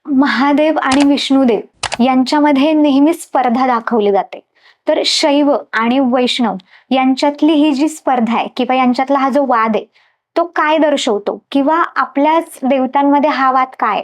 महादेव आणि विष्णुदेव यांच्यामध्ये नेहमी स्पर्धा दाखवली जाते. तर शैव आणि वैष्णव यांच्यातली ही जी स्पर्धा आहे किंवा यांच्यातला हा जो वाद आहे तो काय दर्शवतो, किंवा आपल्याच देवतांमध्ये हा वाद काय?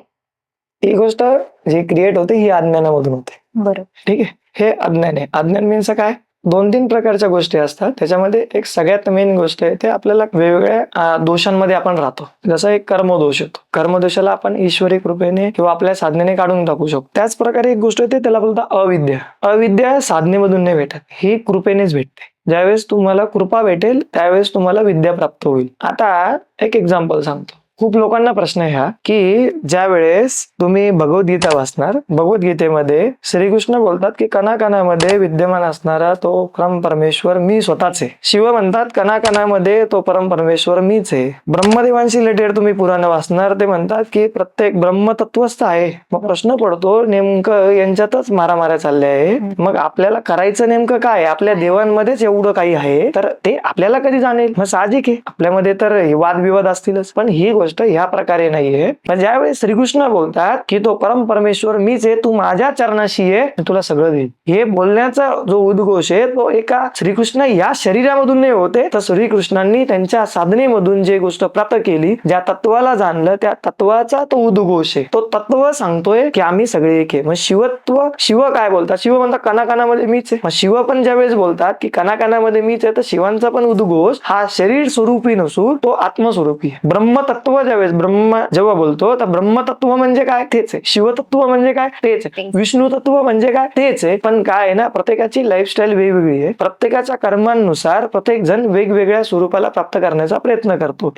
ही गोष्ट जी क्रिएट होते ही अज्ञानामधून होते. बरोबर. ठीक आहे, हे अज्ञान आहे. अज्ञान मीन्स काय, 2-3 प्रकारच्या गोष्टी असतात. त्याच्यामध्ये एक सगळ्यात मेन गोष्ट आहे ते आपल्याला वेगवेगळ्या दोषांमध्ये आपण राहतो. जसं एक कर्मदोष येतो, कर्मदोषाला आपण ईश्वरी कृपेने किंवा आपल्या साधनेने काढून टाकू शकतो. त्याच प्रकारे एक गोष्ट येते त्याला बोलतात अविद्या. अविद्या साधनेमधून नाही भेटत, ही कृपेनेच भेटते. ज्यावेळेस तुम्हाला कृपा भेटेल त्यावेळेस तुम्हाला विद्या प्राप्त होईल. आता एक एक्झाम्पल सांगतो. खूप लोकांना प्रश्न आहे हा की ज्या वेळेस तुम्ही भगवद्गीता वाचणार, भगवद्गीतेमध्ये श्रीकृष्ण बोलतात की कणाकणामध्ये विद्यमान असणारा तो परम परमेश्वर मी स्वतःच आहे. शिव म्हणतात कणाकणामध्ये तो परम परमेश्वर मीच आहे. ब्रह्मदेवांशी रिलेटेड तुम्ही पुराण वाचणार, ते म्हणतात की प्रत्येक ब्रह्मतत्वस्थ आहे. मग प्रश्न पडतो नेमकं यांच्यातच मारामाऱ्या चालल्या आहे. मग आपल्याला करायचं नेमकं काय? आपल्या देवांमध्येच एवढं काही आहे तर ते आपल्याला कधी जाणेल? मग साहजिक आहे आपल्यामध्ये तर वादविवाद असतीलच, पण ही गोष्ट ह्या प्रकारे नाहीये. पण ज्यावेळेस श्रीकृष्ण बोलतात की तो परम परमेश्वर मीच आहे, तू माझ्या चरणाशी आहे, तुला सगळं देईल, हे बोलण्याचा जो उद्घोष आहे तो एका श्रीकृष्ण या शरीरामधून नाही होते, तर श्रीकृष्णांनी त्यांच्या साधनेमधून जे गोष्ट प्राप्त केली, ज्या तत्वाला जाणलं त्या तत्वाचा तो उद्घोष आहे. तो तत्व सांगतोय की आम्ही सगळे एक आहे. मग शिवत्व, शिव काय बोलतात? शिव म्हणतात कणाकणामध्ये मीच आहे. मग शिव पण ज्यावेळेस बोलतात की कणाकणामध्ये मीच आहे, तर शिवांचा पण उद्घोष हा शरीर स्वरूपी नसून तो आत्मस्वरूपी आहे. ब्रह्मतत्व ज्यावेळेस ब्रह्म जेव्हा बोलतो तर ब्रह्मतत्व म्हणजे काय? तेच आहे. शिवतत्व म्हणजे काय? तेच आहे. विष्णू तत्व म्हणजे काय? तेच आहे. पण काय आहे ना, प्रत्येकाची लाईफस्टाईल वेगवेगळी आहे. प्रत्येकाच्या कर्मांनुसार प्रत्येक जण वेगवेगळ्या स्वरूपाला प्राप्त करण्याचा प्रयत्न करतो.